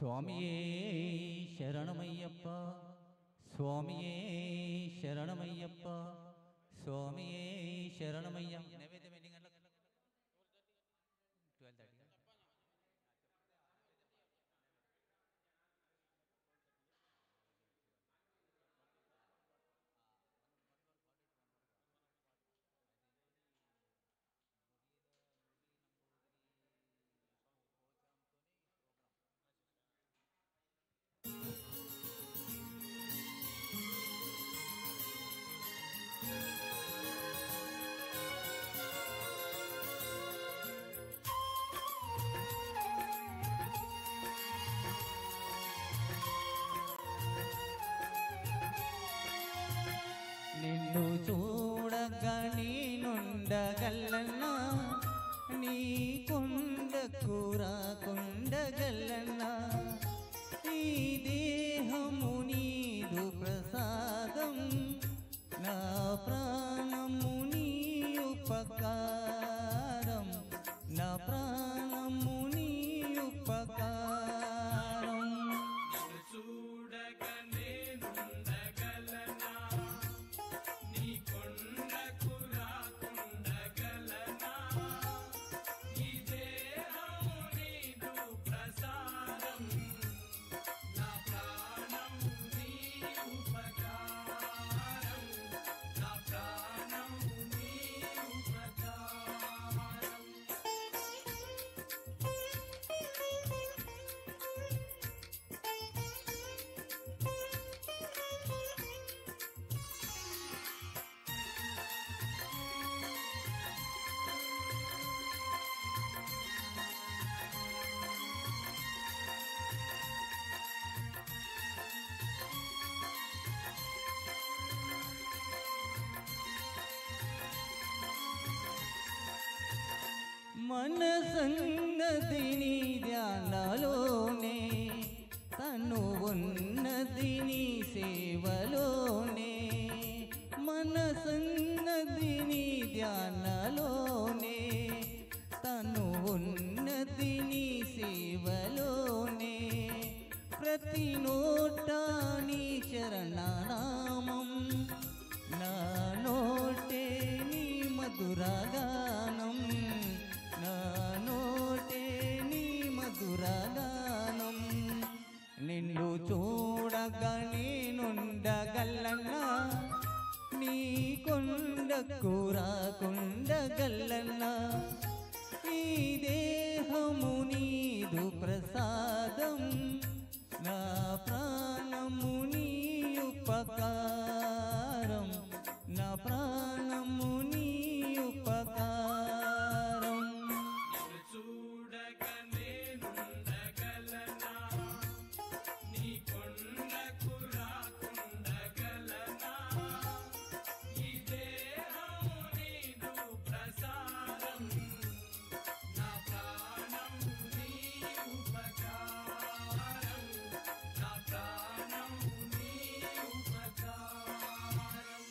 స్వామియే శరణమయ్యప్ప, స్వామియే శరణమయ్యప్ప, స్వామియే శరణమయ్య. నైవేద్యం ఎన్ని గంటలకు? 12:30. నిన్ను చూడగా నేనుండగలన్నా, నీ కొండకు రాకుండగలన్నా. ఈ దేహము నీదు ప్రసాదం, నా ప్రాణము నీ ఉపకారం, నా ప్రాణము నీ ఉపకారం. నిన్ను చూడగా నేనుండగలనా, నీ కొండకు రాకుండగలనా. ఈ దేహము నీదు ప్రసాదం, నా ప్రాణము నీ ఉపకారం, నా ప్రాణము నీ ఉపకారం. మనసన్నది నీ ధ్యానలోనే, తను ఉన్నది నీ సేవలోనే. మనసన్నది నీ ధ్యానలోనే, తను ఉన్నది నీ సేవలోనే. ప్రతి నోట నీ చరణనామం, నా నోటే నీ మధురగానం, నా నోటే నీ మధురగానం. నిన్ను చూడగా నేనుండగలన్నా, నీ కొండకు రాకుండగలన్నా. ఈ దేహము నీదు ప్రసాదం, నా ప్రాణము నీ ఉపకారం, నా ప్రాణము నీ ఉపకారం. నిన్ను చూడగా నేనుండగలనా, నీ కొండకు రాకుండగలనా. ఈ దేహము నీదు ప్రసాదం, నా ప్రాణము నీ ఉపకారం, నా ప్రాణము నీ ఉపకారం.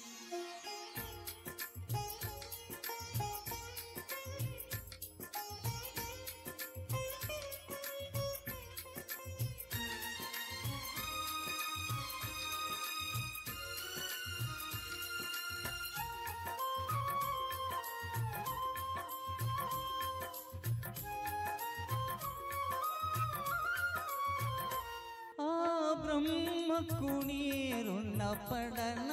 ఆ బ్రహ్మకు నీరున్న పడన,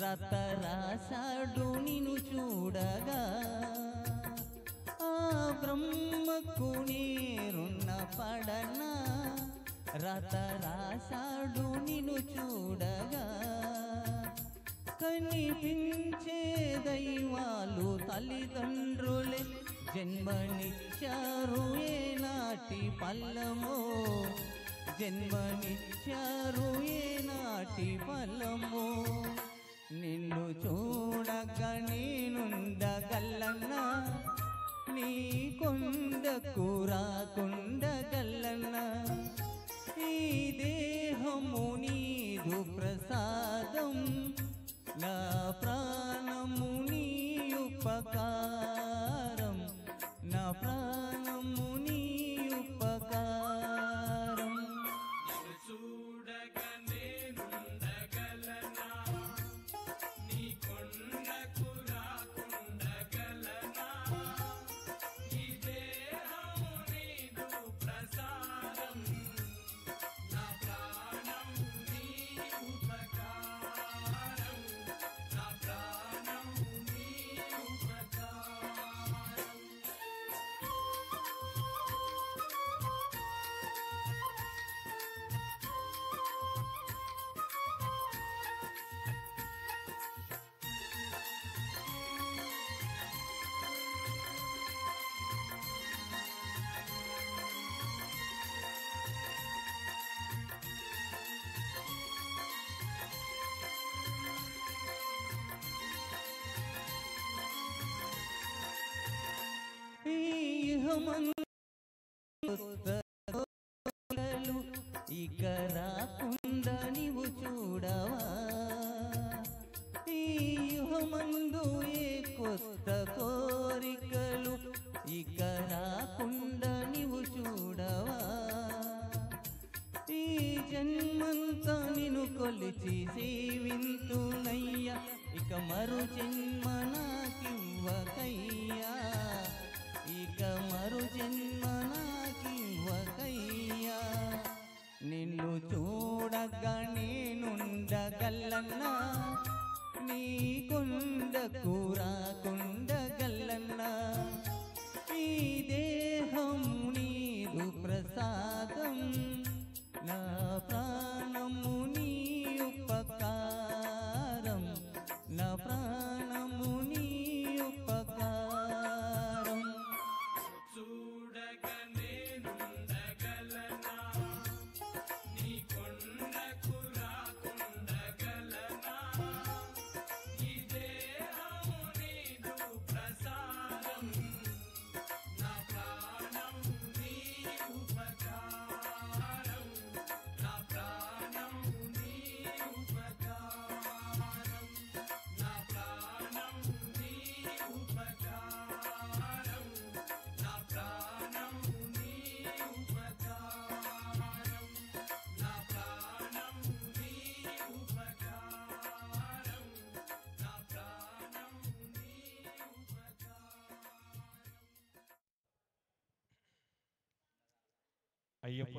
రత రాశాడు నిన్ను చూడగా. ఆ బ్రహ్మకు నీరున్న పడన, రత రాశాడు నిన్ను చూడగా. కనిపించే దైవాలు తల్లిదండ్రులే, జన్మనిచ్చారు ఏనాటి పల్లమో, జన్మనిచ్చారు ఏనాటి ఫలము. నిన్ను చూడగా నేనుండగలన్నా, నీ కొండకు రాకుండగలన్నా. ఈ దేహము నీదు ప్రసాదం, నా ప్రాణము నీ ఉపకారం, నా ప్రాణము నీ ఉపకారం. ఇహమందు కొత్త కోరికలు ఇక రాకుండా నీవు చూడవా ఈ యుహమందు ఏ కొత్త కోరికలు ఇక రాకుండా నీవు చూడవా ఈ జన్మంతా నిన్ను కొలిచి సేవింతునయ్యా ఇక మరు జన్మ నాకివ్వకయ్యా ఇక మరు జన్మ నాకివ్వకయ్యా నిన్ను చూడగా నేనుండగలన్నా నీ కొండకు రాకుండగలన్నా ఈ దేహం నీదు ప్రసాదం నా ప్రాణము నీ ఉపకారం నా ప్రాణము నీ ఉపకారం చూడగ నేనుండగలనా నీ కొండకు రాకుండగలనా ఈ దేహము నీదు ప్రసాదం నా ప్రాణము నీ ఉపకారం నా ప్రాణము నీ ఉపకారం నా ప్రాణము నీ ఉపకారం నా ప్రాణము నీ ఉపకారం నా ప్రాణము నీ ఉపకారం నా ప్రాణము నీ ఉపకారం అయ్యప్ప